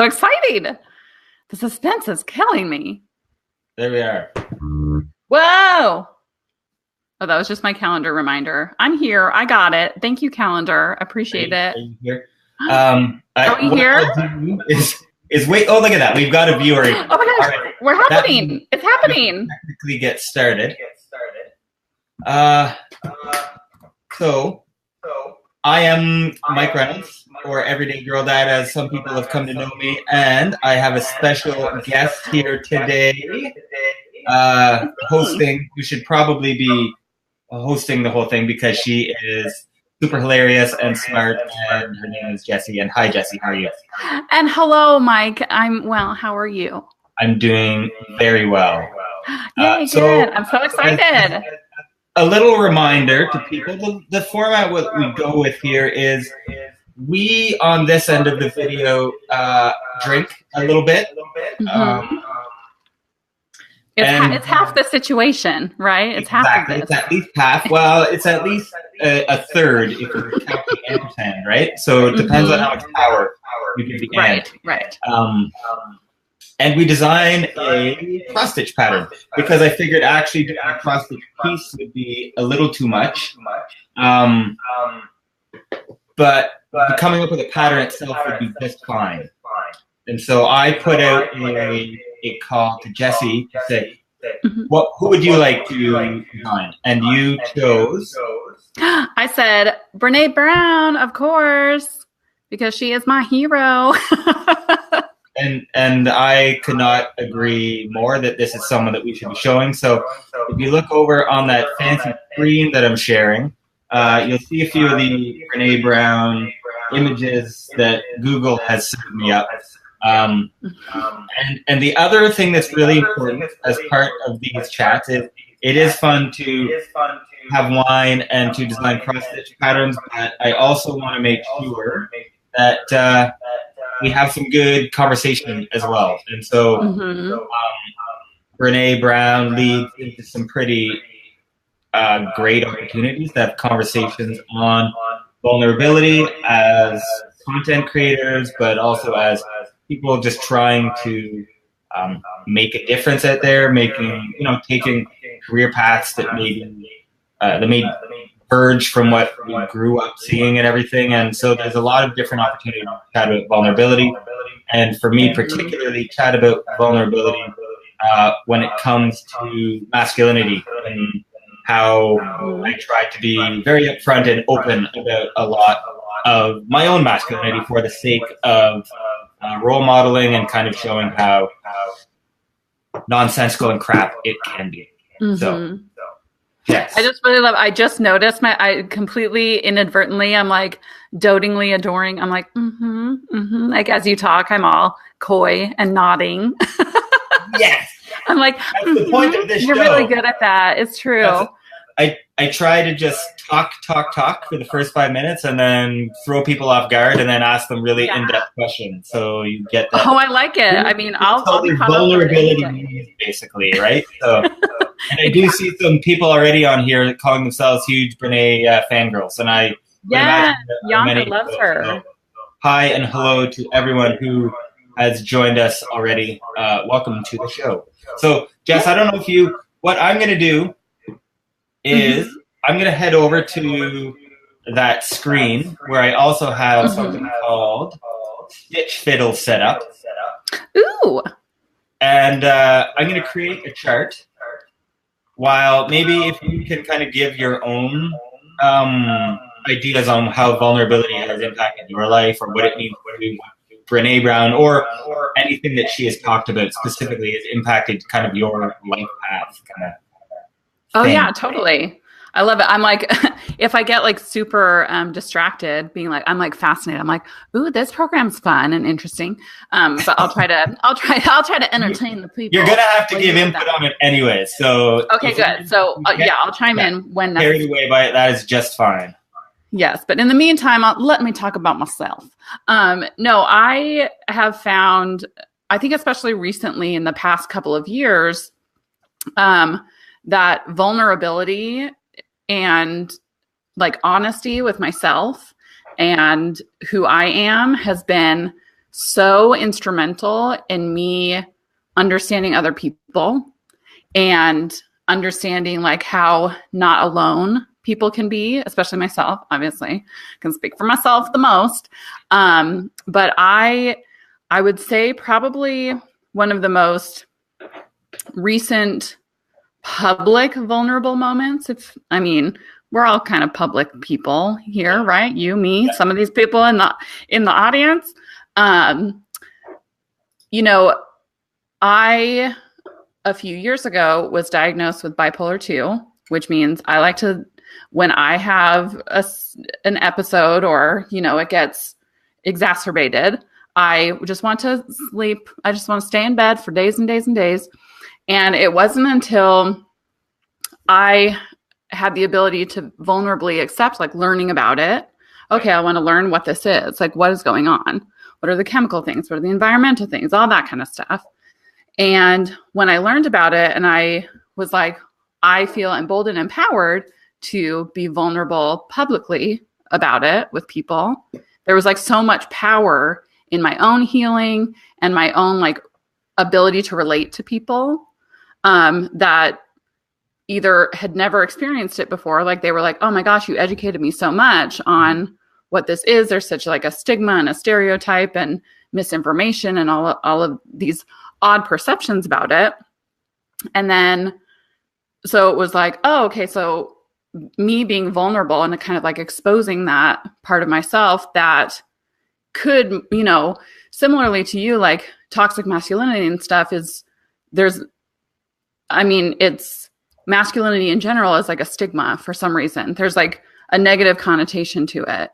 So exciting. The suspense is killing me. There we are. Whoa. Oh, that was just my calendar reminder. I'm here. I got it. Thank you, calendar. Appreciate it. Are you here? Are we here? Is wait. Oh, look at that. We've got a viewer. Oh my gosh. Right. We're happening. It's happening. Technically get started. So I am Mike Reynolds, or Everyday Girl Dad, as some people have come to know me, and I have a special guest here today, hosting, who should probably be hosting the whole thing because she is super hilarious and smart, and her name is Jessi. And hi, Jessi, how are you? And hello, Mike. I'm well. How are you? I'm doing very well. Yay, good. I'm so excited. A little reminder to people, the format what we go with here is we, on this end of the video, drink a little bit. Mm-hmm. It's half the situation, right? It's exactly, half of this. It's at least half. Well, it's at least a third if you count the end, right? So it depends on how much power you give the end. Right. And we design a cross-stitch pattern because I figured actually doing a cross-stitch piece would be a little too much. But coming up with a pattern itself would be just fine. And so I put out a call to Jessi to say, who would you like to design? And you chose? I said, Brené Brown, of course, because she is my hero. And I could not agree more that this is someone that we should be showing. So if you look over on that fancy screen that I'm sharing, you'll see a few of the Brené Brown images that Google has set me up. And the other thing that's really important as part of these chats is it is fun to have wine and to design cross-stitch patterns, but I also want to make sure that we have some good conversation as well. And so Brené Brown leads into some pretty great opportunities to have conversations on vulnerability as content creators, but also as people just trying to make a difference out there, taking career paths that may verge from what we grew up seeing and everything. And so there's a lot of different opportunities to chat about vulnerability. And for me, particularly, chat about vulnerability when it comes to masculinity and how I try to be very upfront and open about a lot of my own masculinity for the sake of role modeling and kind of showing how nonsensical and crap it can be. So, yes. I just really love, I just noticed I completely inadvertently, I'm like dotingly adoring. I'm like, like as you talk, I'm all coy and nodding. Yes. I'm like, that's the point of this you're show. really good at that. It's true. I try to just talk for the first 5 minutes and then throw people off guard and then ask them really in-depth questions. So you get that. Oh, I like it. I mean, I'll be vulnerability needs, basically, right? So, and I do see some people already on here calling themselves huge Brené fangirls, and I Yonka loves her. So, hi and hello to everyone who has joined us already. Welcome to the show. So, Jess, I don't know what I'm going to do is I'm going to head over to that screen where I also have something called Stitch Fiddle set up. Ooh. And I'm going to create a chart while maybe if you can kind of give your own ideas on how vulnerability has impacted your life or what it means to Brené Brown or anything that she has talked about specifically has impacted kind of your life path kind of. Oh yeah, totally. I love it. I'm like, if I get like super distracted, I'm like fascinated. I'm like, ooh, this program's fun and interesting. But I'll try to entertain the people. You're gonna have to give input on it anyway. So okay, good. So I'll chime in when carried away by it. That is just fine. Yes, but in the meantime, let me talk about myself. No, I have found, I think especially recently in the past couple of years, that vulnerability and like honesty with myself and who I am has been so instrumental in me understanding other people and understanding like how not alone people can be, especially myself. Obviously, I can speak for myself the most. But I would say probably one of the most recent public vulnerable moments. We're all kind of public people here, right? You, me, some of these people in the audience. I a few years ago was diagnosed with bipolar 2, which means I like to, when I have an episode or, it gets exacerbated, I just want to sleep. I just want to stay in bed for days and days and days. And it wasn't until I had the ability to vulnerably accept, like learning about it. Okay, I want to learn what this is. Like, what is going on? What are the chemical things? What are the environmental things? All that kind of stuff. And when I learned about it and I was like, I feel emboldened and empowered to be vulnerable publicly about it with people. There was like so much power in my own healing and my own like ability to relate to people that either had never experienced it before. Like they were like, oh my gosh, you educated me so much on what this is. There's such like a stigma and a stereotype and misinformation and all of these odd perceptions about it. And then, so it was like, oh, okay. So me being vulnerable and kind of like exposing that part of myself that could, similarly to you, like toxic masculinity and stuff it's masculinity in general is like a stigma for some reason. There's like a negative connotation to it.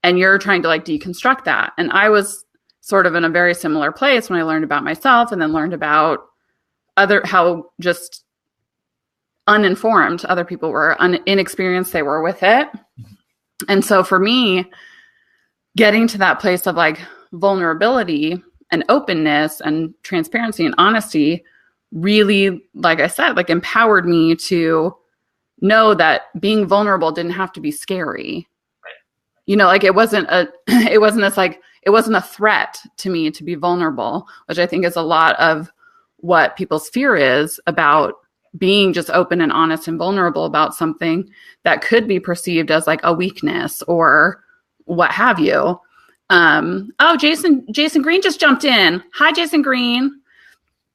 And you're trying to like deconstruct that. And I was sort of in a very similar place when I learned about myself and then learned about how just uninformed other people were, inexperienced they were with it. And so for me, getting to that place of like vulnerability and openness and transparency and honesty really, like I said, like empowered me to know that being vulnerable didn't have to be scary. Right. Like it wasn't a threat to me to be vulnerable, which I think is a lot of what people's fear is about being just open and honest and vulnerable about something that could be perceived as like a weakness or what have you. Jason Green just jumped in. Hi, Jason Green.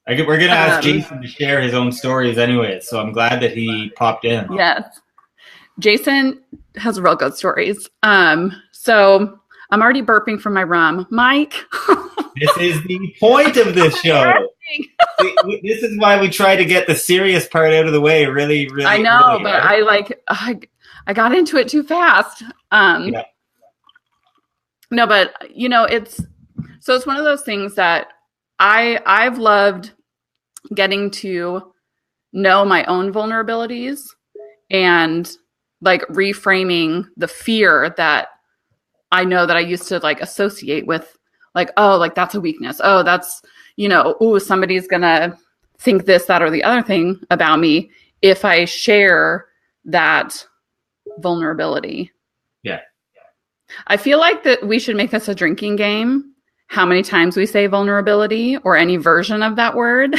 We're going to ask Jason to share his own stories anyway, so I'm glad that he popped in. Yes. Jason has real good stories. So I'm already burping from my rum. Mike. This is the point of this show. This is why we try to get the serious part out of the way. Really, really. I know, really, but right? I got into it too fast. Yeah. No, but it's one of those things that I've loved getting to know my own vulnerabilities and like reframing the fear that I know that I used to like associate with like, oh, like that's a weakness. Oh, that's, somebody's going to think this, that, or the other thing about me if I share that vulnerability. Yeah. I feel like that we should make this a drinking game. How many times we say vulnerability or any version of that word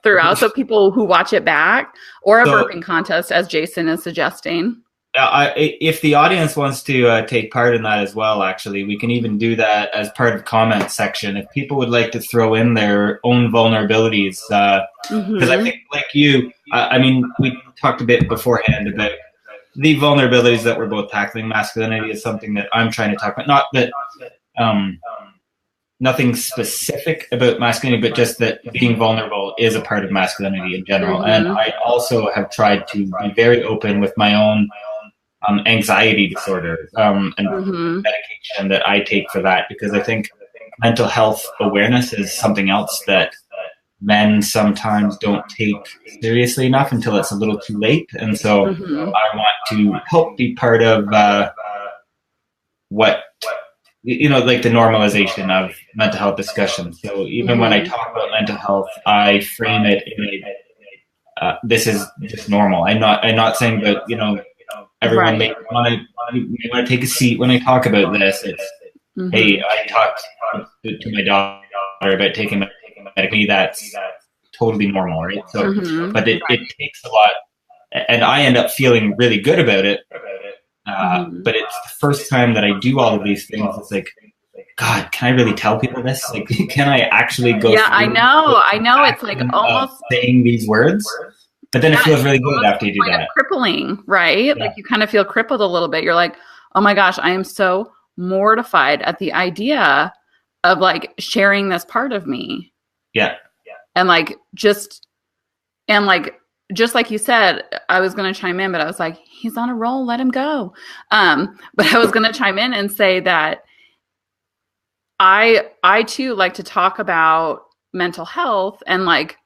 throughout. So people who watch it back, or a burping contest, as Jason is suggesting. If the audience wants to take part in that as well, actually, we can even do that as part of comment section. If people would like to throw in their own vulnerabilities, because I think like you, we talked a bit beforehand about the vulnerabilities that we're both tackling. Masculinity is something that I'm trying to talk about. Not that nothing specific about masculinity, but just that being vulnerable is a part of masculinity in general. And I also have tried to be very open with my own anxiety disorder and medication that I take for that, because I think mental health awareness is something else that men sometimes don't take seriously enough until it's a little too late. And so I want to help be part of what, like the normalization of mental health discussions. So even when I talk about mental health, I frame it in this is just normal. I'm not saying that, everyone may want to take a seat when I talk about this. It's hey, I talked to my daughter about taking medication. That's totally normal, right? So, but it takes a lot, and I end up feeling really good about it. But it's the first time that I do all of these things. It's like, God, can I really tell people this? Like, can I actually go? Yeah, I know. It's like almost saying these words, but then it feels really good after you do that. Crippling, right? Yeah. Like you kind of feel crippled a little bit. You're like, oh my gosh, I am so mortified at the idea of like sharing this part of me. Yeah. And like just like you said, I was going to chime in, but I was like, he's on a roll, let him go. But I was going to chime in and say that I too like to talk about mental health and like,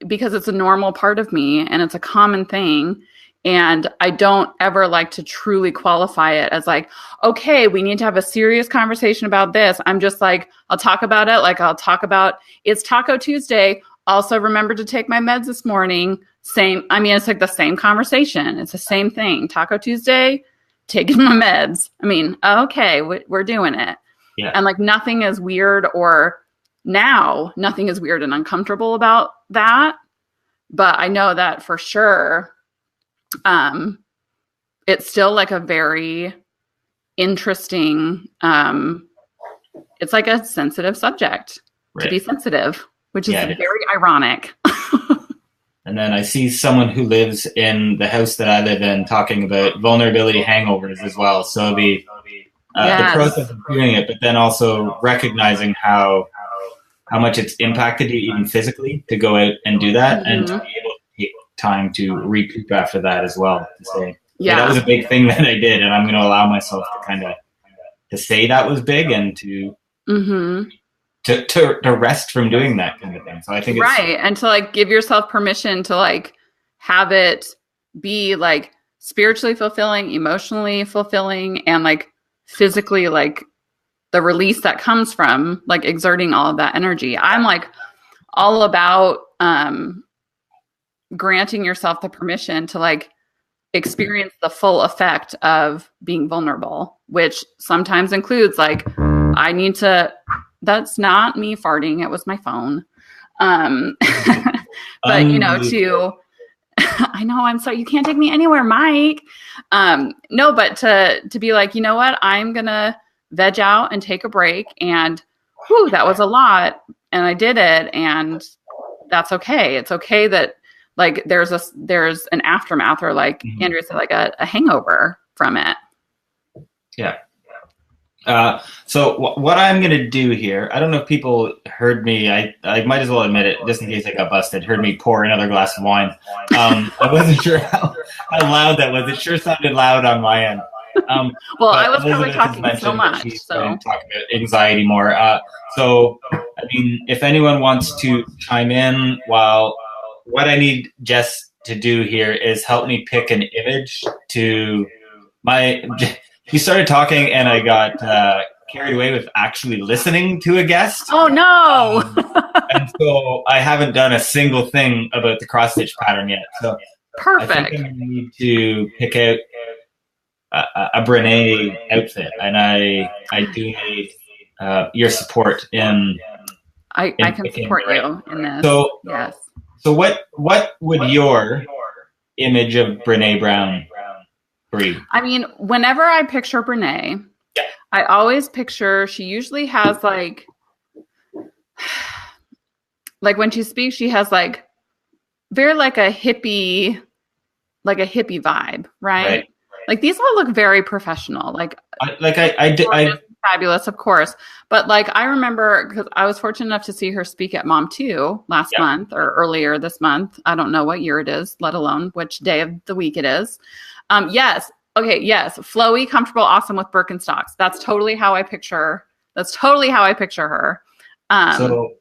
because it's a normal part of me and it's a common thing. And I don't ever like to truly qualify it as like, okay, we need to have a serious conversation about this. I'm just like, I'll talk about it. Like I'll talk about it's Taco Tuesday. Also remember to take my meds this morning. It's like the same conversation. It's the same thing. Taco Tuesday, taking my meds. I mean, okay, we're doing it. Yeah. And like nothing is weird nothing is weird and uncomfortable about that. But I know that for sure, it's still like a very interesting, it's like a sensitive subject to be sensitive, which is very ironic. And then I see someone who lives in the house that I live in talking about vulnerability hangovers as well. So the process of doing it, but then also recognizing how much it's impacted you even physically to go out and do that and to be able to take time to recoup after that as well. To say, that was a big thing that I did, and I'm going to allow myself to kind of to say that was big and to rest from doing that kind of thing. So I think it's and to like give yourself permission to like have it be like spiritually fulfilling, emotionally fulfilling, and like physically like the release that comes from like exerting all of that energy. I'm like all about granting yourself the permission to like experience the full effect of being vulnerable, which sometimes includes like, that's not me farting. It was my phone. But I know, I'm sorry. You can't take me anywhere, Mike. No, but to be like, you know what? I'm going to veg out and take a break. And that was a lot. And I did it. And that's okay. It's okay that like there's an aftermath or like Andrea said, like a hangover from it. Yeah. So what I'm going to do here, I don't know if people heard me. I might as well admit it, just in case I got busted, heard me pour another glass of wine. I wasn't sure how loud that was. It sure sounded loud on my end. Well, I was probably talking so much. So talk about anxiety more. So, I mean, if anyone wants to chime in, what I need Jess to do here is help me pick an image to my. You started talking, and I got carried away with actually listening to a guest. Oh no! And so I haven't done a single thing about the cross stitch pattern yet. So perfect. I think I need to pick out a Brené outfit, and I do need your support in. I can support you in this. So yes. So what would your image of Brené Brown be? I mean, whenever I picture Brené, I always picture she usually has like when she speaks, she has like very like a hippie vibe, right? Like these all look very professional. I fabulous, of course. But like I remember because I was fortunate enough to see her speak at Mom 2 last month or earlier this month. I don't know what year it is, let alone which day of the week it is. Yes. Okay. Yes. Flowy, comfortable, awesome with Birkenstocks. That's totally how I picture her. So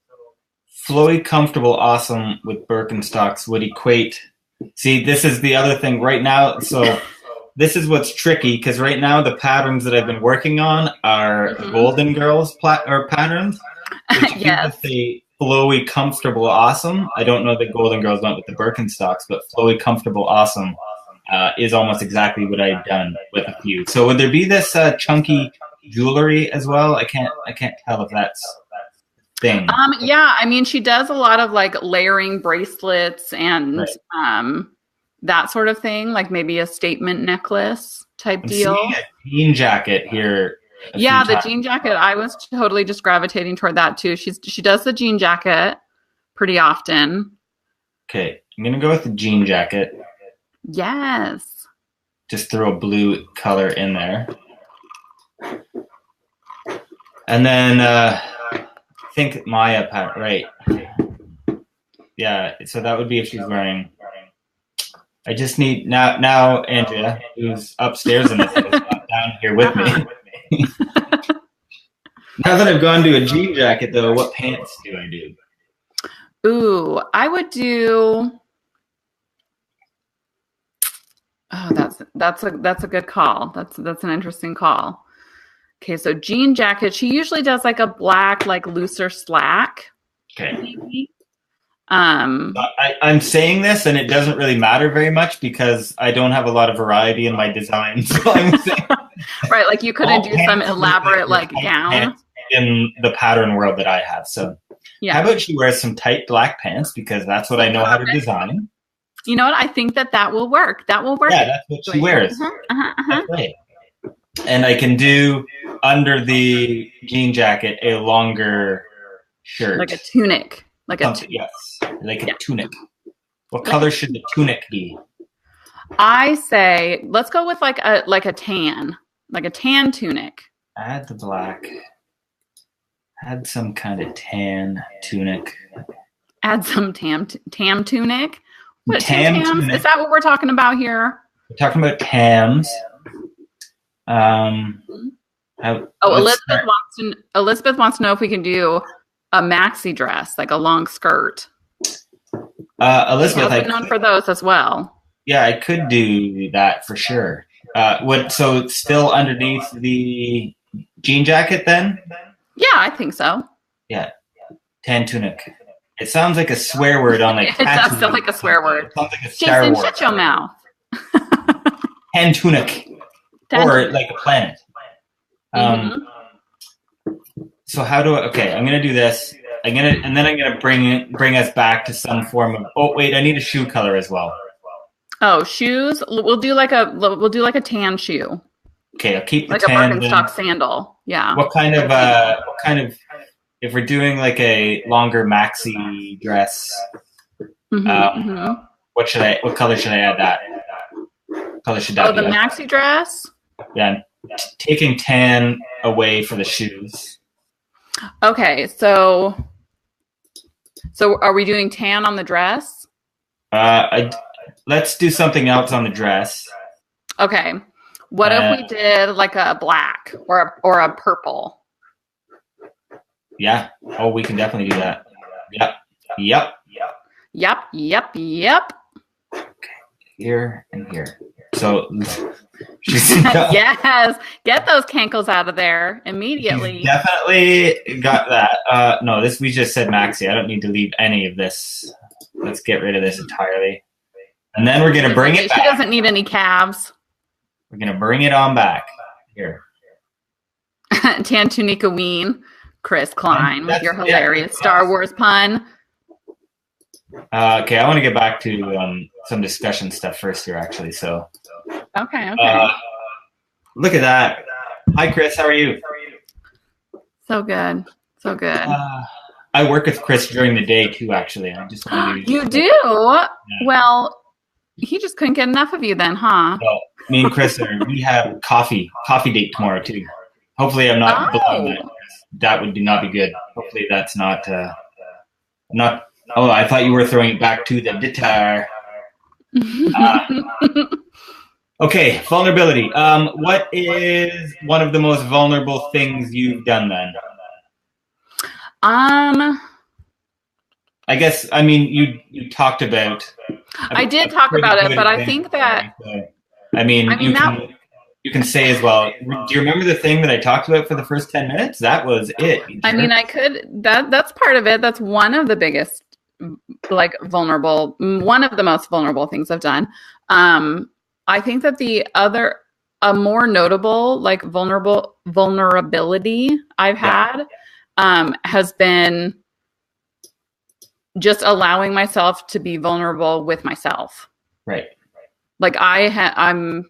flowy, comfortable, awesome with Birkenstocks would equate. See, this is the other thing right now. So this is what's tricky because right now the patterns that I've been working on are Golden Girls patterns. Yes. Say flowy, comfortable, awesome. I don't know that Golden Girls went with the Birkenstocks, but flowy, comfortable, awesome is almost exactly what I've done with a few. So would there be this chunky jewelry as well? I can't tell if that's thing. Yeah, I mean, she does a lot of like layering bracelets and that sort of thing, like maybe a statement necklace type deal. Seeing a jean jacket here. Yeah, the jean jacket. I was totally just gravitating toward that too. She does the jean jacket pretty often. Okay, I'm gonna go with the jean jacket. Yes. Just throw a blue color in there, and then I think Maya, right? Yeah, so that would be if she's wearing. I just need now Andrea, who's upstairs in this house, down here with me. Now that I've gone to a jean jacket, though, what pants do I do? Ooh, I would do. Oh, that's a good call. That's an interesting call. Okay, so jean jacket. She usually does like a black, like looser slack. Okay. Maybe. I'm saying this, and it doesn't really matter very much because I don't have a lot of variety in my design. So I'm saying, right, like you couldn't do some elaborate like gown in the pattern world that I have. So, how about she wears some tight black pants because that's what I know how to design. You know what? I think that will work. That will work. Yeah, that's what she wears. That's right. And I can do under the jean jacket a longer shirt, like a tunic. Yes, like a tunic. What color should the tunic be? I say let's go with like a tan tunic. Add the black. Add some kind of tan tunic. Add some tam tunic. What tam tunic? Is that what we're talking about here? We're talking about tams. Elizabeth wants to know if we can do a maxi dress, like a long skirt. Elizabeth, I've been known for those as well. Yeah, I could do that for sure. So it's still underneath the jean jacket then? Yeah, I think so. Yeah, tan tunic. It sounds like a swear word on like. It does sound like a swear word. It sounds like a Star Jason, Wars. shut your mouth. Tan tunic, or like a planet. So how do I? Okay, I'm gonna do this. I'm gonna bring us back to some form of. Oh wait, I need a shoe color as well. Oh, shoes. We'll do like a tan shoe. Okay, I'll keep the like tan. Like a Birkenstock sandal. Yeah. What kind of? If we're doing like a longer maxi dress, what color should I add that? What color should that be? Oh, the maxi dress? Yeah, taking tan away for the shoes. Okay, so are we doing tan on the dress? Let's do something else on the dress. Okay. What if we did like a black or a purple? Yeah. Oh, we can definitely do that. Yep. Okay. Here and here. So yes, get those cankles out of there immediately. Definitely got that. No, we just said maxi. I don't need to leave any of this. Let's get rid of this entirely. And then we're gonna bring it back. She doesn't need any calves. We're gonna bring it on back. Here. Tan tunica ween. Chris Klein with your hilarious Star Wars pun. Okay, I want to get back to some discussion stuff first here, actually. So, okay. Look at that. Hi, Chris. How are you? So good. I work with Chris during the day too. Actually, I just you do. Yeah. Well, he just couldn't get enough of you then, huh? Well, me and Chris we have coffee date tomorrow too. Hopefully, I'm not blowing that. That would not be good. Hopefully, that's not. Oh, I thought you were throwing it back to the guitar. Okay, vulnerability. What is one of the most vulnerable things you've done then? I guess. I mean, you talked about. I did talk about it, but I think that. You can say as well. Do you remember the thing that I talked about for the first 10 minutes? That was it. I mean, I could. That's part of it. That's one of the biggest, like one of the most vulnerable things I've done. I think that the other a more notable, like vulnerability I've had has been just allowing myself to be vulnerable with myself. Right. Like I'm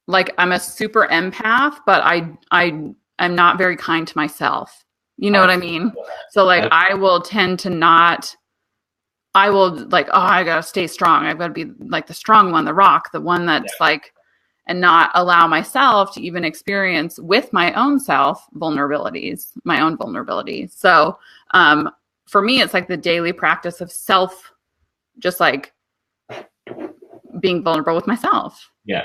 a super empath, but I'm not very kind to myself. You know what I mean? So like I will tend to not. I will like, oh, I gotta stay strong. I've got to be like the strong one, the rock, the one that's like, and not allow myself to even experience with my own self vulnerabilities, my own vulnerabilities. So for me, it's like the daily practice of self, just like being vulnerable with myself. Yeah.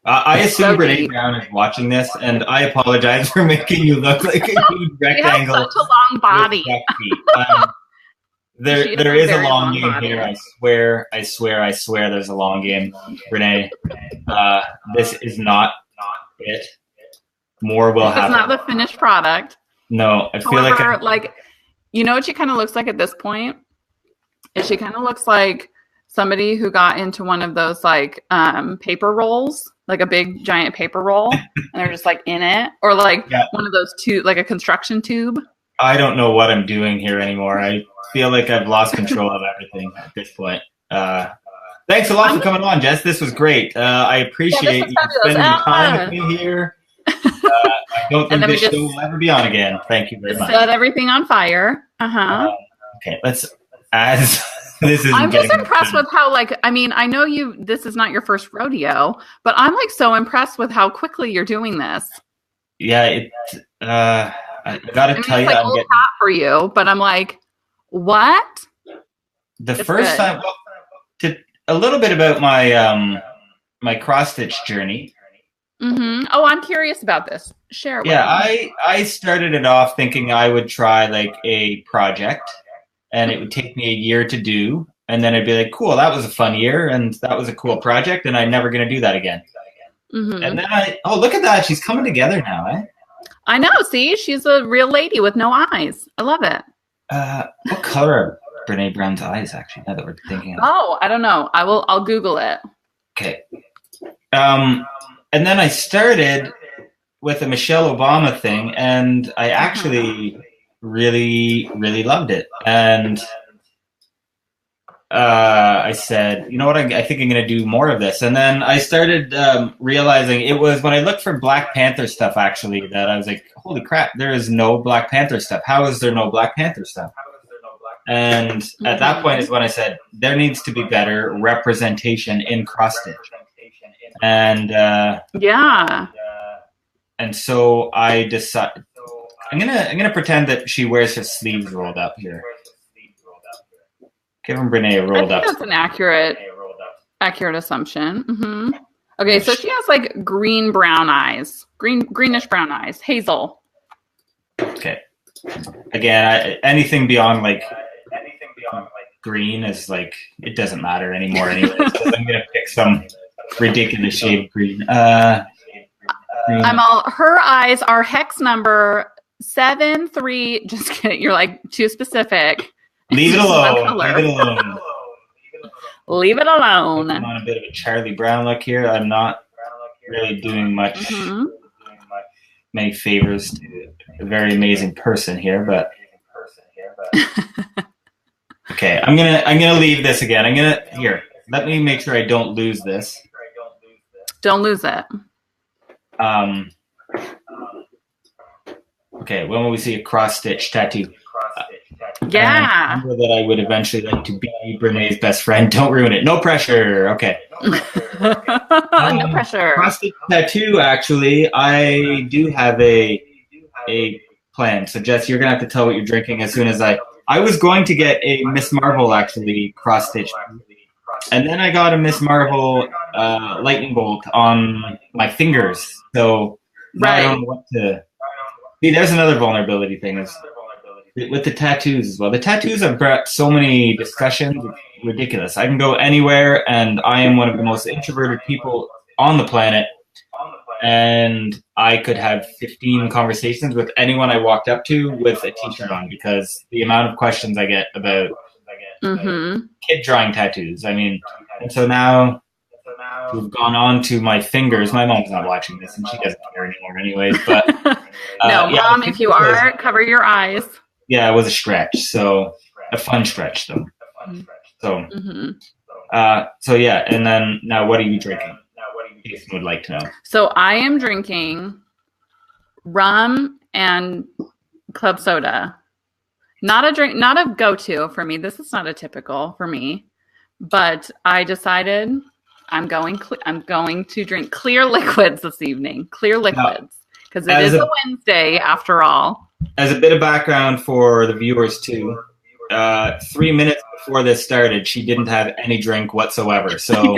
I assume Brené Brown is watching this, and I apologize for making you look like a huge rectangle. You have such a long body. There is a long game here. I swear. There's a long game, Brené. This is not it. More will happen. It's not the finished product. No, I feel like you know what she kind of looks like at this point? Is she kind of looks like somebody who got into one of those like paper rolls, like a big giant paper roll, and they're just like in it, or like one of those like a construction tube. I don't know what I'm doing here anymore. I feel like I've lost control of everything at this point. Thanks a lot for coming on, Jess. This was great. I appreciate you spending time with me here. I don't think this show will ever be on again. Thank you very much. Set everything on fire. Okay, let's as this is. I'm just impressed with how, like, I mean, I know this is not your first rodeo, but I'm like so impressed with how quickly you're doing this. Yeah, I gotta tell you, it's like old hat for you, but I'm like, what? It's first time, a little bit about my my cross stitch journey. Mm-hmm. Oh, I'm curious about this. Share. I started it off thinking I would try like a project, and it would take me a year to do, and then I'd be like, cool, that was a fun year, and that was a cool project, and I'm never gonna do that again. Mm-hmm. And then look at that, she's coming together now, eh? I know. See, she's a real lady with no eyes. I love it. What color are Brené Brown's eyes? Actually, now that we're thinking. Oh, I don't know. I'll Google it. Okay. And then I started with a Michelle Obama thing, and I actually really, really loved it. And I said, you know what, I think I'm going to do more of this. And then I started realizing it was when I looked for Black Panther stuff, actually, that I was like, holy crap, there is no Black Panther stuff. How is there no Black Panther stuff? And at that point is when I said, there needs to be better representation in cross-stitch. And and so I decided, I'm gonna pretend that she wears her sleeves rolled up here. Give him Brené rolled up. That's an accurate assumption. Mm-hmm. Okay, so she has like greenish-brown eyes, hazel. Okay. Again, anything beyond like green is like, it doesn't matter anymore anyway. So I'm gonna pick some ridiculous shade of green. Her eyes are hex number 73. Just kidding. You're like too specific. Leave it alone. Leave it alone. I'm on a bit of a Charlie Brown look here. I'm not really doing much, many favors to a very amazing person here, but okay. I'm gonna leave this again. Here. Let me make sure I don't lose this. Don't lose it. Okay. When will we see a cross stitch tattoo? Yeah. Remember that I would eventually like to be Brené's best friend. Don't ruin it. No pressure. Okay. No pressure. Cross-stitch tattoo, actually, I do have a plan. So, Jess, you're going to have to tell what you're drinking as soon as I was going to get a Miss Marvel, actually, cross-stitch. And then I got a Miss Marvel lightning bolt on my fingers. So now I don't know what to... See, there's another vulnerability thing. With the tattoos as well. The tattoos have brought so many discussions. It's ridiculous. I can go anywhere, and I am one of the most introverted people on the planet. And I could have 15 conversations with anyone I walked up to with a t-shirt on, because the amount of questions I get about kid drawing tattoos. I mean, and so now to have gone on to my fingers. My mom's not watching this, and she doesn't care anymore anyways. But no, Mom, if you are, cover your eyes. Yeah, it was a stretch. So a fun stretch, though. So, so yeah. And then now, what are you drinking? Jason would like to know. So I am drinking rum and club soda. Not a go-to for me. This is not a typical for me, but I decided I'm going to drink clear liquids this evening. Clear liquids, because it is a Wednesday after all. As a bit of background for the viewers too, 3 minutes before this started, she didn't have any drink whatsoever. So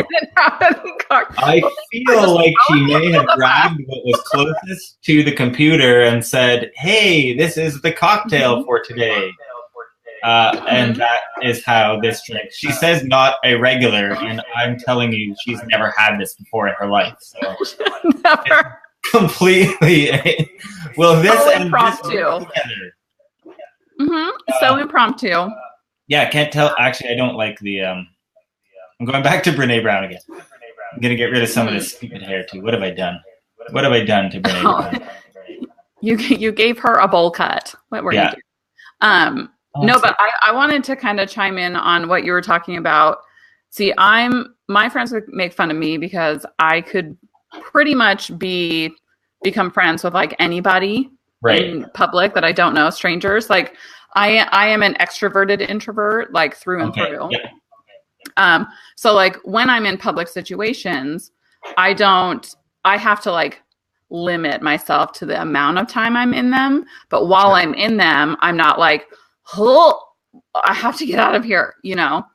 I feel like she may have grabbed what was closest to the computer and said, "Hey, this is the cocktail for today." And that is how this drink. She says not a regular, and I'm telling you, she's never had this before in her life. So never. Completely. Well, this so and impromptu. This together. So impromptu. Yeah, can't tell. Actually, I don't like the. I'm going back to Brené Brown again. I'm gonna get rid of some of this stupid hair too. What have I done? What have I done to Brené Brown? You gave her a bowl cut. What were you doing? No, but I wanted to kind of chime in on what you were talking about. See, my friends would make fun of me because I could pretty much become friends with like anybody in public that I don't know, strangers. Like I am an extroverted introvert, like through and through. Yeah. So like when I'm in public situations, I have to like limit myself to the amount of time I'm in them. But while I'm in them, I'm not like, oh, I have to get out of here, you know?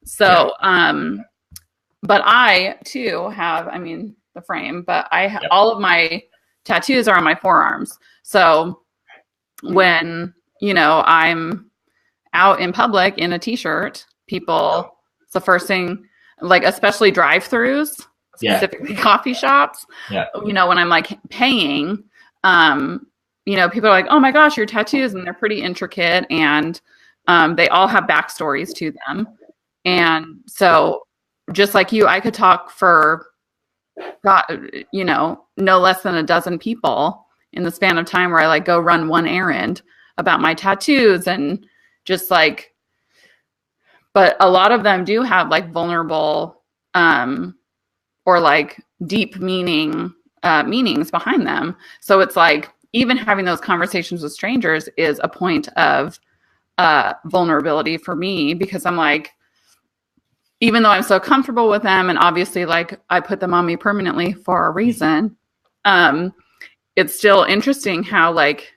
So, but I too have, the frame, but all of my tattoos are on my forearms. So when, I'm out in public in a t-shirt, people, it's the first thing, like, especially drive-throughs, specifically coffee shops, when I'm like paying, people are like, oh my gosh, your tattoos, and they're pretty intricate, and they all have backstories to them. And so just like you, I could talk for, no less than a dozen people in the span of time where I like go run one errand about my tattoos, and just like, but a lot of them do have like vulnerable or like deep meanings behind them. So it's like, even having those conversations with strangers is a point of vulnerability for me, because I'm like, even though I'm so comfortable with them, and obviously like I put them on me permanently for a reason, it's still interesting how like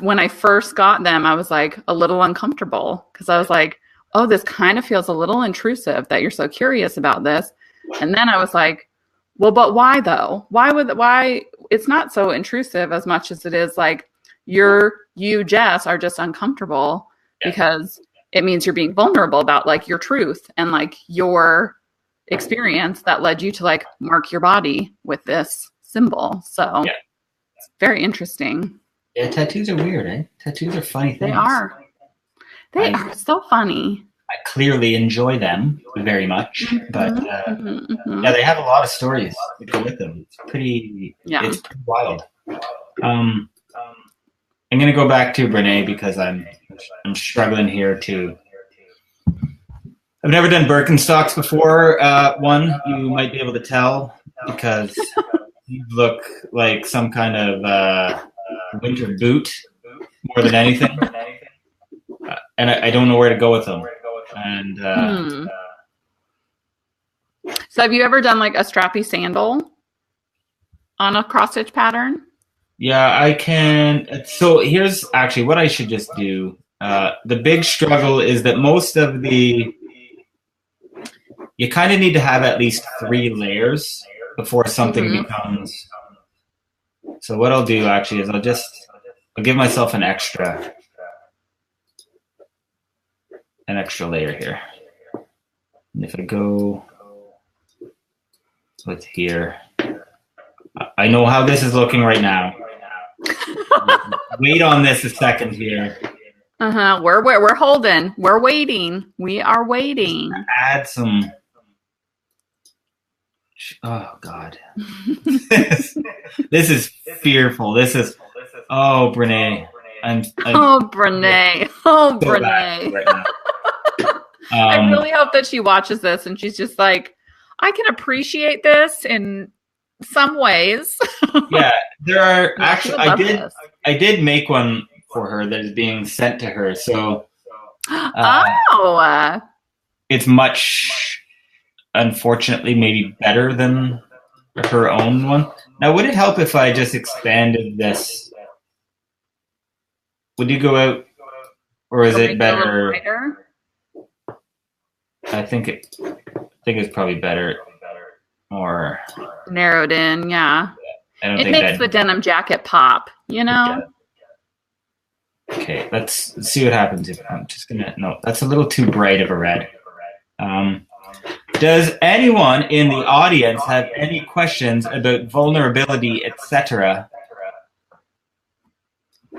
when I first got them, I was like a little uncomfortable, because I was like, oh, this kind of feels a little intrusive that you're so curious about this. And then I was like, well, but why though? Why it's not so intrusive as much as it is like you, Jess, are just uncomfortable because it means you're being vulnerable about like your truth and like your experience that led you to like mark your body with this symbol. So it's very interesting. Yeah, tattoos are weird, eh? Tattoos are funny things. They are. They are so funny. I clearly enjoy them very much, but they have a lot of stories that go with them. It's pretty wild. I'm going to go back to Brené because I'm struggling here too. I've never done Birkenstocks before. One, you might be able to tell because you look like some kind of winter boot more than anything. And I don't know where to go with them. And so have you ever done like a strappy sandal on a cross stitch pattern? Yeah, I can. So here's actually what I should just do. The big struggle is that most of you kind of need to have at least 3 layers before something becomes. So what I'll do actually is I'll give myself an extra layer here. And if I go with here, I know how this is looking right now. Wait on this a second here. We're holding. We're waiting. We are waiting. Add some Oh God, this is fearful. This is Brené. I'm Brené. Oh, so Brené. right now. I really hope that she watches this and she's just like, I can appreciate this in some ways. Yeah, there are actually. I did make one for her that is being sent to her. So, it's much, unfortunately, maybe better than her own one. Now, would it help if I just expanded this? Would you go out, or is it better? I think it's probably better, more narrowed in. Yeah, it makes the denim jacket pop. You know. Okay, let's see what happens if I'm just gonna. No, that's a little too bright of a red. Does anyone in the audience have any questions about vulnerability, etc.?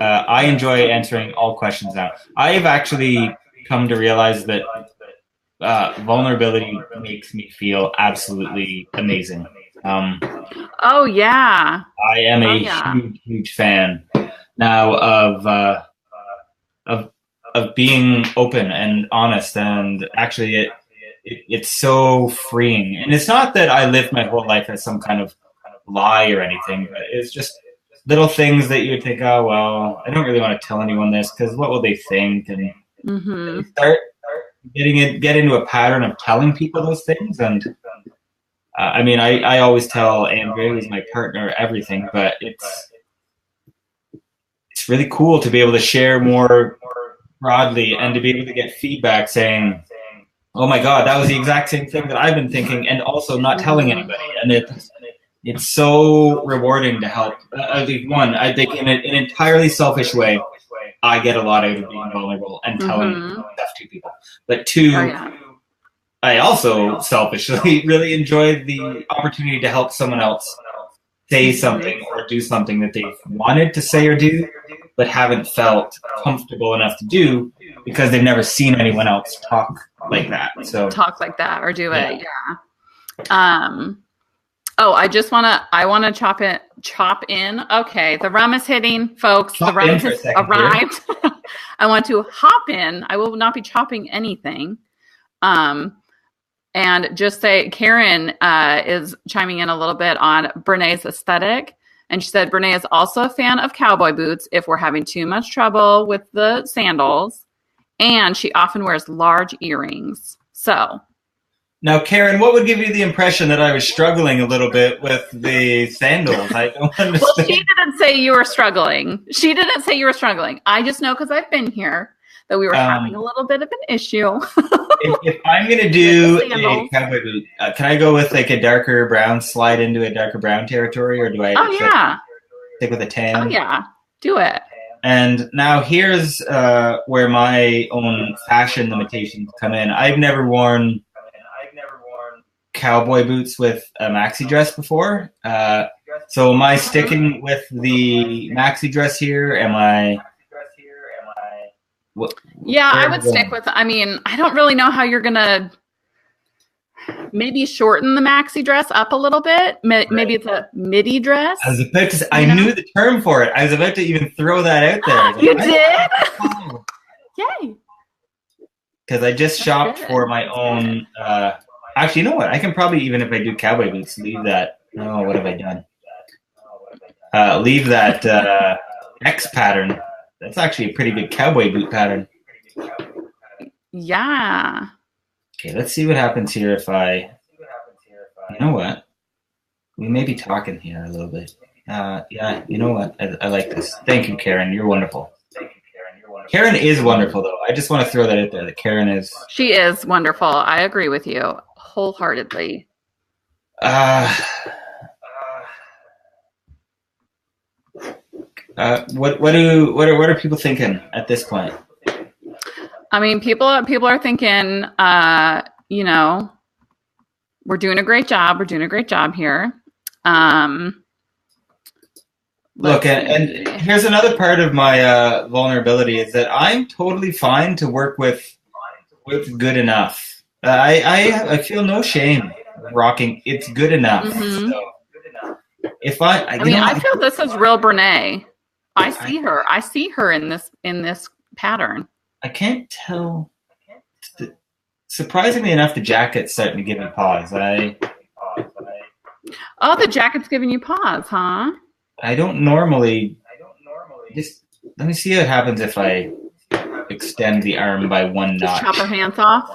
I enjoy answering all questions now. I've actually come to realize that vulnerability makes me feel absolutely amazing. Oh yeah, I am a huge fan now of being open and honest, and actually it's so freeing. And it's not that I lived my whole life as some kind of lie or anything, but it's just little things that you would think, oh well, I don't really want to tell anyone this because what will they think? And you start get into a pattern of telling people those things. And I mean, I always tell Andrea, who's my partner, everything, but it's really cool to be able to share more broadly and to be able to get feedback saying, oh my God, that was the exact same thing that I've been thinking, and also not telling anybody. And it's so rewarding to help. I think in an entirely selfish way, I get a lot out of being vulnerable and telling stuff to people. But two, I also selfishly really enjoy the opportunity to help someone else say something or do something that they've wanted to say or do, but haven't felt comfortable enough to do because they've never seen anyone else talk like that. So talk like that or do it. Yeah. I want to chop in. Okay. The rum is hitting, folks. The rum has arrived. I want to hop in. I will not be chopping anything. And just say Karen is chiming in a little bit on Brené's aesthetic. And she said Brené is also a fan of cowboy boots if we're having too much trouble with the sandals. And she often wears large earrings. So. Now, Karen, what would give you the impression that I was struggling a little bit with the sandals? I don't understand. Well, she didn't say you were struggling. I just know because I've been here that we were having a little bit of an issue. if I'm going to do a cowboy boot, can I go with like a darker brown, slide into a darker brown territory, or do I stick with a tan? Oh, yeah. Do it. And now here's where my own fashion limitations come in. I've never worn cowboy boots with a maxi dress before. So am I sticking with the maxi dress here? I would stick with, I mean, I don't really know how you're going to maybe shorten the maxi dress up a little bit. Maybe it's a midi dress. I was about to say, I knew the term for it. I was about to even throw that out there. You did? Yay. Because I just shopped for my own, actually, you know what? I can probably, even if I do cowboy boots, leave that. Oh, what have I done? Leave that X pattern. That's actually a pretty good cowboy boot pattern. Yeah. Okay, let's see what happens here if I... You know what? We may be talking here a little bit. Yeah, you know what? I like this. Thank you, Karen. You're wonderful. Karen is wonderful, though. I just want to throw that out there, that Karen is... She is wonderful. I agree with you wholeheartedly. What are people thinking at this point? I mean, people are thinking, we're doing a great job. We're doing a great job here. Look, and here's another part of my vulnerability is that I'm totally fine to work with good enough. I feel no shame rocking. It's good enough. Mm-hmm. So if I mean, I feel this is real Brené. I see her. I see her in this pattern. I can't tell. Surprisingly enough, the jacket's starting to give me pause. Oh, the jacket's giving you pause, huh? I don't normally. Just let me see what happens if I extend the arm by one notch. Chop her hands off.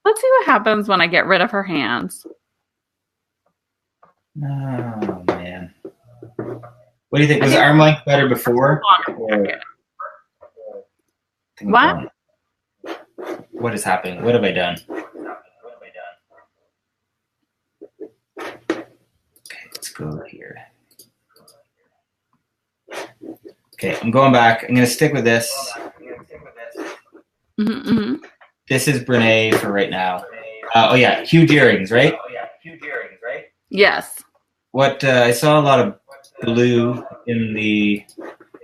Let's see what happens when I get rid of her hands. Oh man, what do you think? Was arm length better before? What? What is happening? What have I done? Okay, let's go here. Okay, I'm going back. I'm going to stick with this. Mm-hmm. This is Brené for right now. Oh yeah, huge earrings, right? Yes. What I saw a lot of blue in the.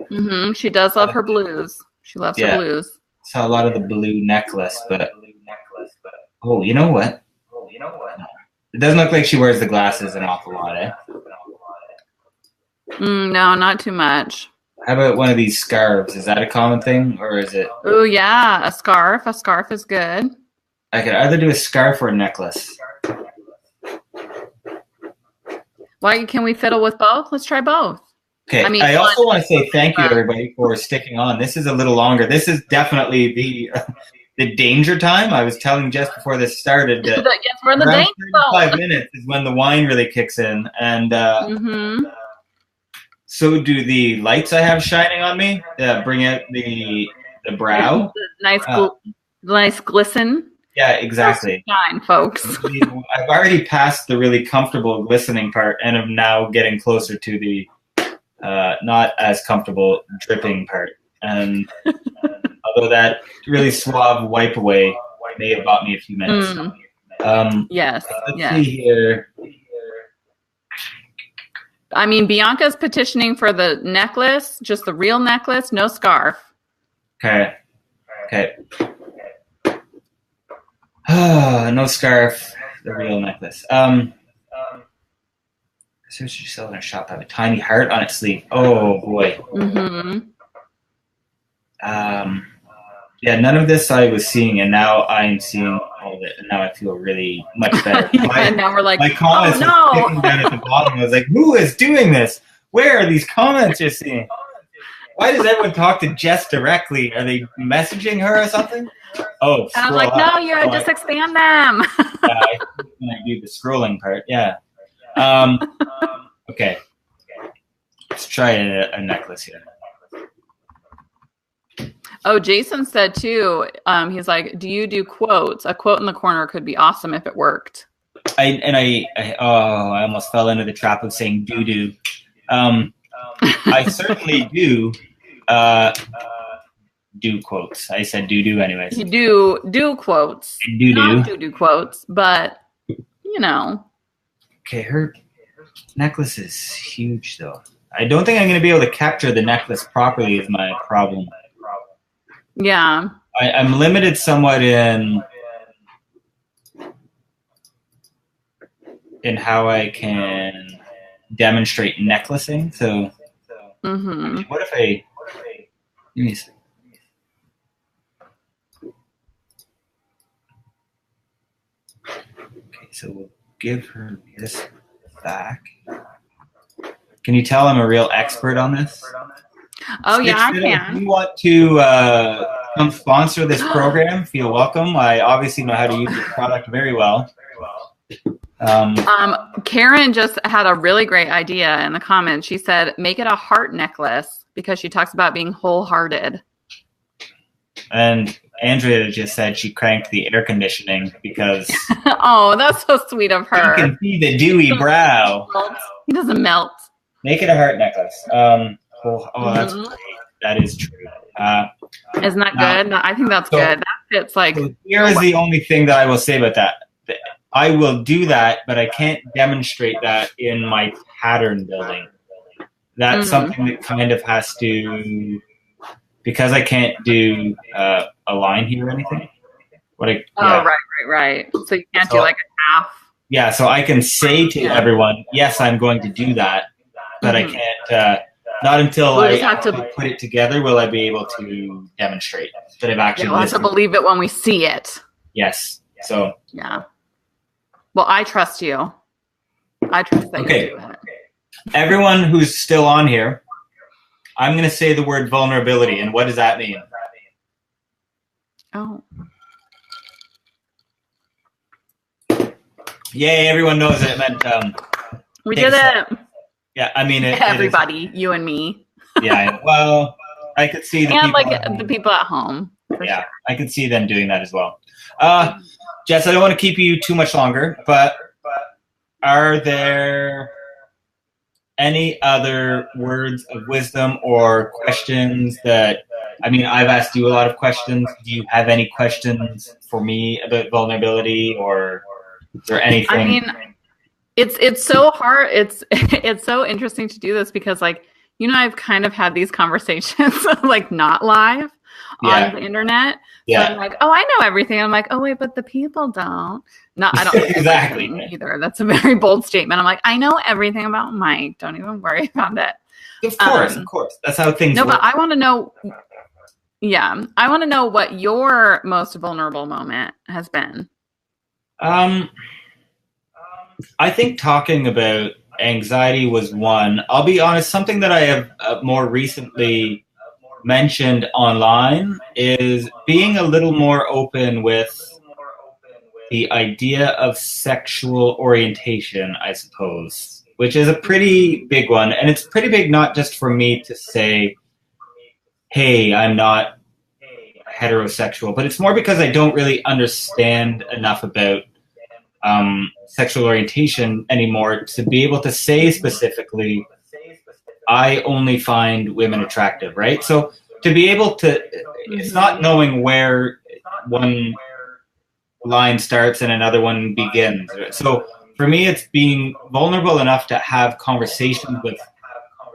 Mm-hmm. She does love her blues. She loves her blues. Saw a lot of the blue necklace, but oh, you know what? It doesn't look like she wears the glasses an awful lot, eh? No, not too much. How about one of these scarves? Is that a common thing, or is it? Oh yeah, a scarf. A scarf is good. I could either do a scarf or a necklace. Can we fiddle with both? Let's try both. Okay. I also want to say thank you, everybody, for sticking on. This is a little longer. This is definitely the danger time. I was telling Jess before this started that yes, we're in the danger zone. 5 minutes is when the wine really kicks in, and so do the lights I have shining on me. Bring out the brow. Nice glisten. Yeah, exactly. Fine, folks. I've already passed the really comfortable glistening part, and I'm now getting closer to the not as comfortable dripping part. And although that really suave wipe away may have bought me a few minutes. Yes. Let's see here. I mean, Bianca's petitioning for the necklace, just the real necklace, no scarf. Okay. No scarf, the real necklace. So she sells in a shop have a tiny heart on its sleeve. Oh boy. Mm-hmm. Yeah, none of this I was seeing, and now I'm seeing all of it, and now I feel really much better. And now we're like, my comments were sticking down at the bottom. I was like, who is doing this? Where are these comments you're seeing? Why does everyone talk to Jess directly? Are they messaging her or something? Oh, I was like, no, you just expand them. When I do the scrolling part, yeah. Okay. Let's try a necklace here. Oh, Jason said too, he's like, do you do quotes? A quote in the corner could be awesome if it worked. I almost fell into the trap of saying doo-doo. I certainly do quotes. I said doo-doo anyways. You do quotes. Doo-doo. Not doo-doo quotes, but, you know. Okay, her necklace is huge, though. I don't think I'm going to be able to capture the necklace properly is my problem. Yeah. I'm limited somewhat in how I can demonstrate necklacing. So what if let me see. Okay, so we'll give her this back. Can you tell I'm a real expert on this? Oh, yeah, I can. If you want to come sponsor this program, feel welcome. I obviously know how to use the product very well. Karen just had a really great idea in the comments. She said, make it a heart necklace because she talks about being wholehearted. And Andrea just said she cranked the air conditioning because... Oh, that's so sweet of her. You can see the dewy brow. He doesn't melt. Make it a heart necklace. That's great. That is true. Isn't that good? I think that's good. That fits like... So here is the only thing that I will say about that. I will do that, but I can't demonstrate that in my pattern building. That's something that kind of has to... Because I can't do a line here or anything, Right. So you can't do like a half. Yeah, so I can say to everyone, yes, I'm going to do that, but I can't, not until I have to put it together will I be able to demonstrate that I've actually we'll have to believe it when we see it. Yes. So. Yeah. Well, I trust you. I trust that you do it. Everyone who's still on here, I'm going to say the word vulnerability. And what does that mean? Oh. Yay, everyone knows it meant... we did it. Yeah, I mean... Everybody, you and me. Yeah, well, I could see the and people... like the people at home. Yeah, sure. I could see them doing that as well. Jess, I don't want to keep you too much longer, but are there any other words of wisdom or questions that... I mean, I've asked you a lot of questions. Do you have any questions for me about vulnerability or... Is there anything? I mean, it's so hard. It's so interesting to do this because, like, you know, I've kind of had these conversations like not live on the internet. So I'm like, oh, I know everything. I'm like, oh wait, but the people don't. No, I don't exactly either. That's a very bold statement. I'm like, I know everything about Mike. Don't even worry about it. Of course. That's how things work. No, but I want to know. Yeah, I want to know what your most vulnerable moment has been. I think talking about anxiety was one. I'll be honest, something that I have more recently mentioned online is being a little more open with the idea of sexual orientation, I suppose, which is a pretty big one. And it's pretty big not just for me to say, hey, I'm not heterosexual, but it's more because I don't really understand enough about sexual orientation anymore to be able to say specifically, I only find women attractive, right? So to be able to, it's not knowing where one line starts and another one begins. So for me, it's being vulnerable enough to have conversations with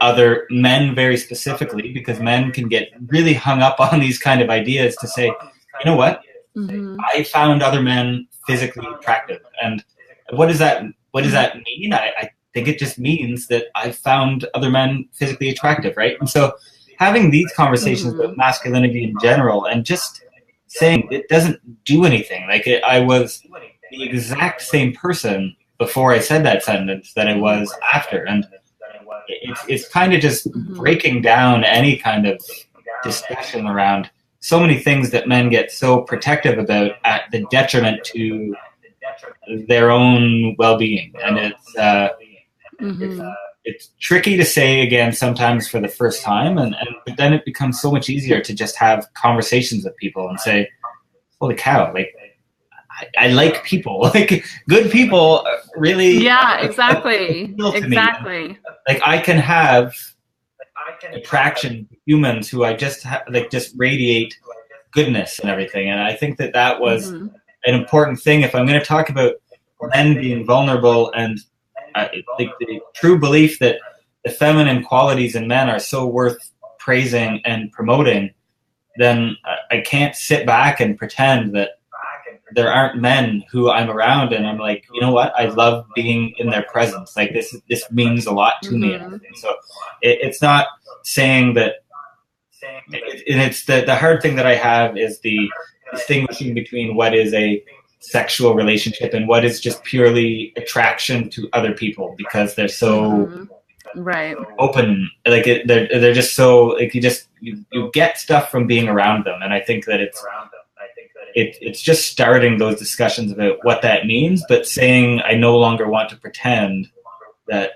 other men very specifically, because men can get really hung up on these kind of ideas to say, you know what? I found other men physically attractive. And what does that mean? I think it just means that I found other men physically attractive, right? And so having these conversations about masculinity in general and just saying it doesn't do anything. Like I was the exact same person before I said that sentence that I was after. And it's kind of just breaking down any kind of discussion around so many things that men get so protective about at the detriment to their own well-being. And it's tricky to say again sometimes for the first time, but then it becomes so much easier to just have conversations with people and say, holy cow, like I like people. Like good people really exactly. Like I can have attraction to humans who I just just radiate goodness and everything. And I think that was an important thing. If I'm going to talk about men being vulnerable and the true belief that the feminine qualities in men are so worth praising and promoting, then I can't sit back and pretend that there aren't men who I'm around and I'm like, you know what? I love being in their presence. Like this means a lot to me. And so it's not saying that, and it's the hard thing that I have is the distinguishing between what is a sexual relationship and what is just purely attraction to other people, because they're so open. Like they're just so like you get stuff from being around them. And I think that it's just starting those discussions about what that means, but saying I no longer want to pretend that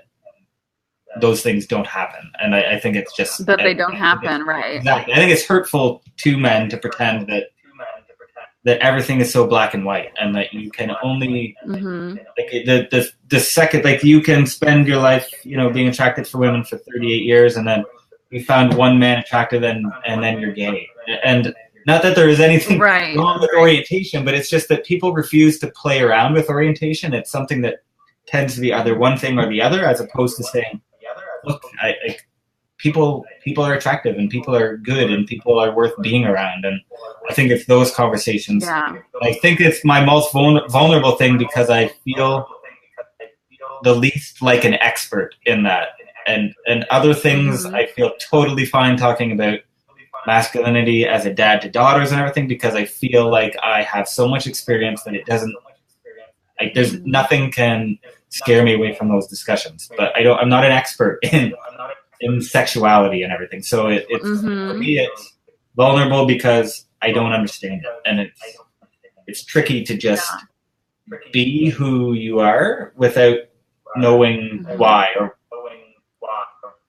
those things don't happen. And I think it's just that they don't happen, right? Exactly. I think it's hurtful to men to pretend that everything is so black and white, and that you can only like the second, like you can spend your life, being attracted for women for 38 years, and then you found one man attractive, and then you're gay. And not that there is anything wrong with orientation, but it's just that people refuse to play around with orientation. It's something that tends to be either one thing or the other, as opposed to saying, look, people are attractive and people are good and people are worth being around. And I think it's those conversations. Yeah. I think it's my most vulnerable thing because I feel the least like an expert in that. And other things I feel totally fine talking about masculinity as a dad to daughters and everything, because I feel like I have so much experience that it doesn't, like, there's nothing can scare me away from those discussions. But I'm not an expert in sexuality and everything. So it's for me, it's vulnerable because I don't understand it. And it's tricky to just be who you are without knowing why or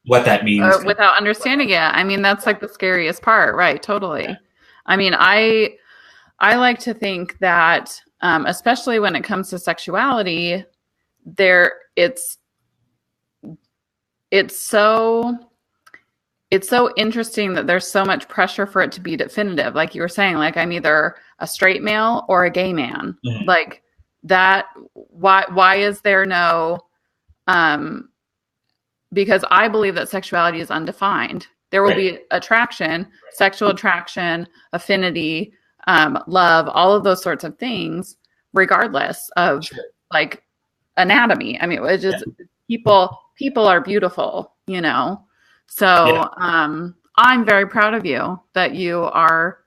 what that means. Without understanding it. I mean, that's like the scariest part, right? Totally. I mean, I like to think that, especially when it comes to sexuality, it's so interesting that there's so much pressure for it to be definitive. Like you were saying, like, I'm either a straight male or a gay man. Like that. Why is there no, because I believe that sexuality is undefined. There will be attraction, sexual attraction, affinity, love, all of those sorts of things, regardless of like anatomy. I mean, it's just people are beautiful, you know? So I'm very proud of you that you are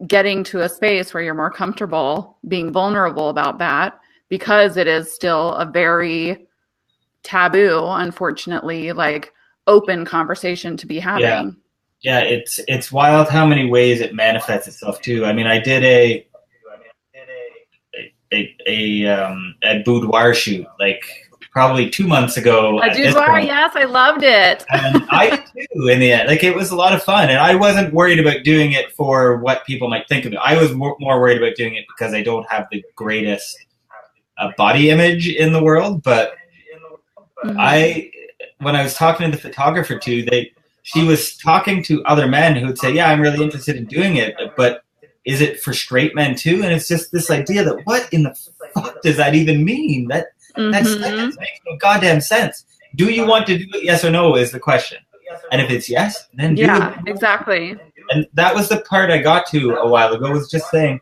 getting to a space where you're more comfortable being vulnerable about that, because it is still a very taboo, unfortunately, like open conversation to be having. Yeah, it's wild how many ways it manifests itself too. I mean, I did a boudoir shoot like probably 2 months ago. A boudoir, yes, I loved it. And I did too in the end. Like, it was a lot of fun, and I wasn't worried about doing it for what people might think of it. I was more worried about doing it because I don't have the greatest body image in the world, but when I was talking to the photographer too, she was talking to other men who would say, yeah, I'm really interested in doing it, but is it for straight men too? And it's just this idea that what in the fuck does that even mean? That makes no goddamn sense. Do you want to do it? Yes or no is the question. And if it's yes, then do it. Exactly. And that was the part I got to a while ago, was just saying,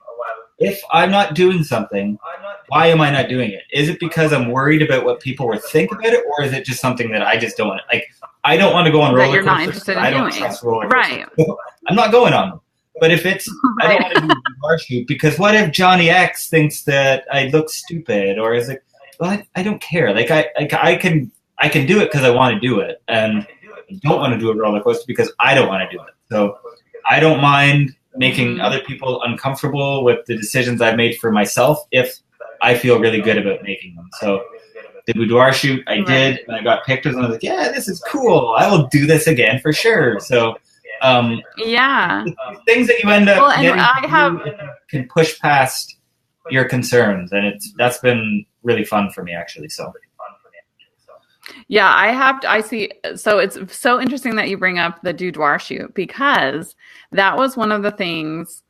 if I'm not doing something, why am I not doing it? Is it because I'm worried about what people will think about it, or is it just something that I just don't want? Like, I don't want to go on roller coasters. I don't trust roller coasters. Right. I'm not going on them. But if it's, I don't want to do a boudoir shoot, because what if Johnny X thinks that I look stupid, or is it? Well, I don't care. Like, I can do it because I want to do it, and I don't want to do a roller coaster because I don't want to do it. So I don't mind making other people uncomfortable with the decisions I've made for myself if I feel really good about making them. So the boudoir shoot I did, and I got pictures, and I was like, yeah, this is cool. I will do this again for sure. So things that you end up getting can push past your concerns, and that's been really fun for me, actually. So yeah, I see. So it's so interesting that you bring up the boudoir shoot, because that was one of the things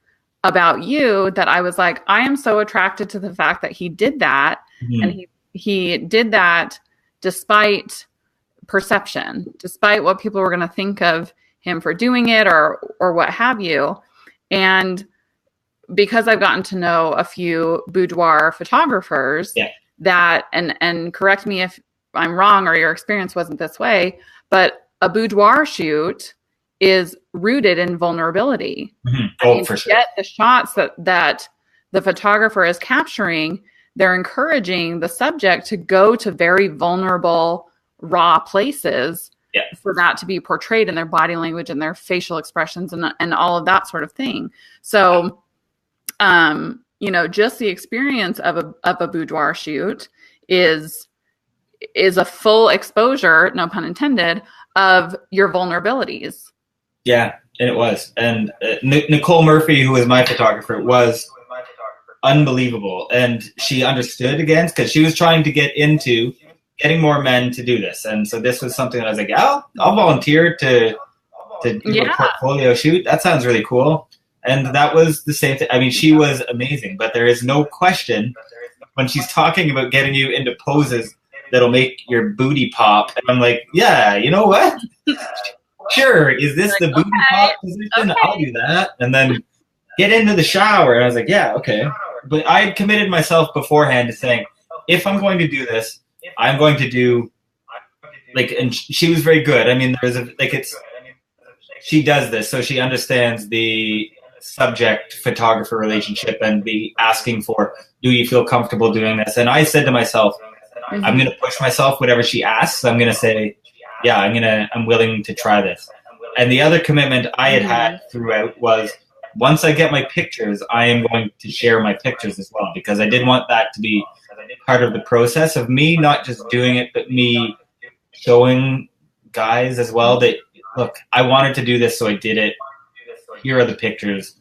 about you that I was like, I am so attracted to the fact that he did that. And he did that despite perception, despite what people were going to think of him for doing it, or what have you. And because I've gotten to know a few boudoir photographers that, and correct me if I'm wrong or your experience wasn't this way, but a boudoir shoot is rooted in vulnerability. For sure. Get the shots that the photographer is capturing, they're encouraging the subject to go to very vulnerable, raw places for that to be portrayed in their body language and their facial expressions and all of that sort of thing. So, just the experience of a boudoir shoot is a full exposure, no pun intended, of your vulnerabilities. Yeah, and it was. And Nicole Murphy, who was my photographer, was unbelievable. And she understood, again, because she was trying to get into getting more men to do this. And so this was something that I was like, I'll volunteer to do a portfolio shoot. That sounds really cool. And that was the same thing. I mean, she was amazing, but there is no question when she's talking about getting you into poses that'll make your booty pop. And I'm like, yeah, you know what? Sure. Is this the booty pop position? Okay. I'll do that. And then get into the shower. And I was like, yeah, okay. But I had committed myself beforehand to saying, if I'm going to do this, I'm going to do like, and she was very good. I mean, she does this, so she understands the subject photographer relationship and be asking for, do you feel comfortable doing this? And I said to myself, I'm going to push myself, whatever she asks. I'm going to say, yeah, I'm willing to try this. And the other commitment I had throughout was, once I get my pictures, I am going to share my pictures as well, because I did want that to be part of the process of me, not just doing it, but me showing guys as well that, look, I wanted to do this, so I did it. Here are the pictures.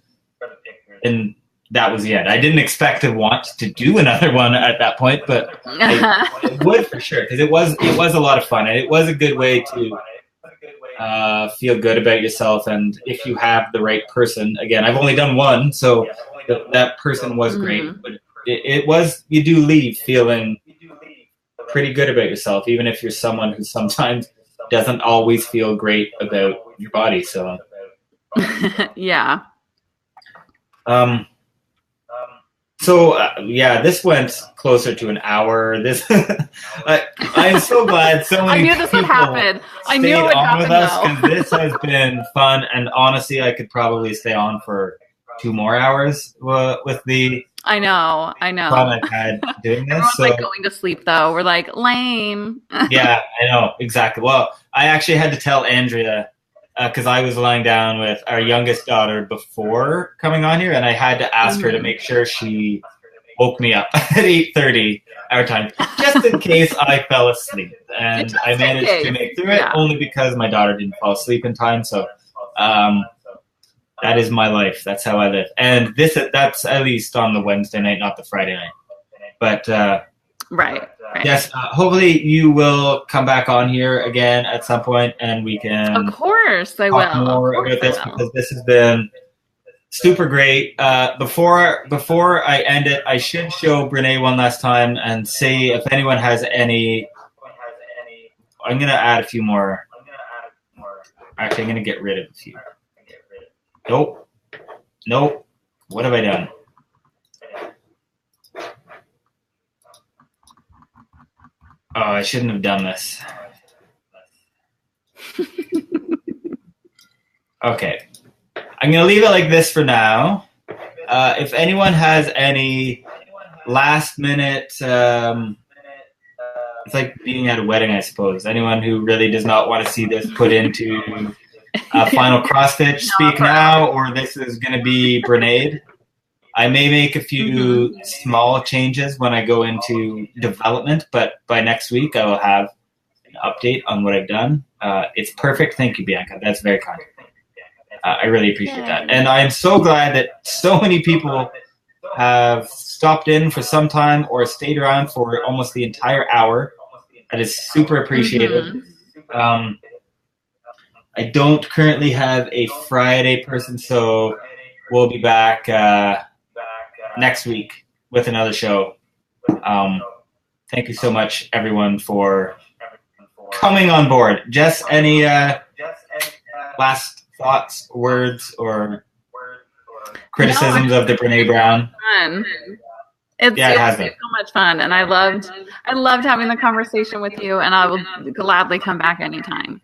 And that was it. I didn't expect to want to do another one at that point, but I would for sure, because it was a lot of fun, and it was a good way to feel good about yourself. And if you have the right person, again, I've only done one, so that person was great, but it was, you do leave feeling pretty good about yourself, even if you're someone who sometimes doesn't always feel great about your body. So yeah. This went closer to an hour. This I'm so glad so many I knew this would happen. I knew it would happen with us, because this has been fun, and honestly, I could probably stay on for 2 more hours with the I know fun I've had doing this. Everyone's like going to sleep though. We're like, lame. Yeah, I know, exactly. Well, I actually had to tell Andrea, because I was lying down with our youngest daughter before coming on here, and I had to ask her to make sure she woke me up at 8:30 our time, just in case I fell asleep. And I managed to make through it, only because my daughter didn't fall asleep in time. So that is my life. That's how I live. And that's at least on the Wednesday night, not the Friday night. But right. Yes, hopefully you will come back on here again at some point, and we can. Of course, I talk will. More about this, because this has been super great. Before I end it, I should show Brené one last time and see if anyone has any. I'm gonna add a few more. Actually, I'm gonna get rid of a few. Nope. What have I done? Oh, I shouldn't have done this. Okay. I'm going to leave it like this for now. If anyone has any last minute, it's like being at a wedding, I suppose. Anyone who really does not want to see this put into final cross stitch, speak now, or this is going to be Brené. I may make a few small changes when I go into development, but by next week I will have an update on what I've done. It's perfect. Thank you, Bianca. That's very kind. I really appreciate that. And I'm so glad that so many people have stopped in for some time or stayed around for almost the entire hour. That is super appreciated. I don't currently have a Friday person, so we'll be back next week with another show. Thank you so much, everyone, for coming on board. Jess, any last thoughts, words, or criticisms of the Brené Brown? Fun. It has been so much fun, and I loved having the conversation with you, and I will gladly come back anytime.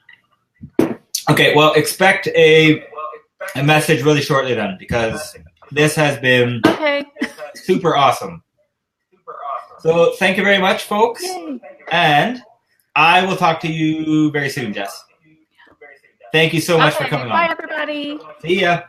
Okay, well, expect a message really shortly then, because this has been super awesome. So thank you very much, folks. Yay. And I will talk to you very soon, Jess. Thank you so much for coming on. Bye, everybody. See ya.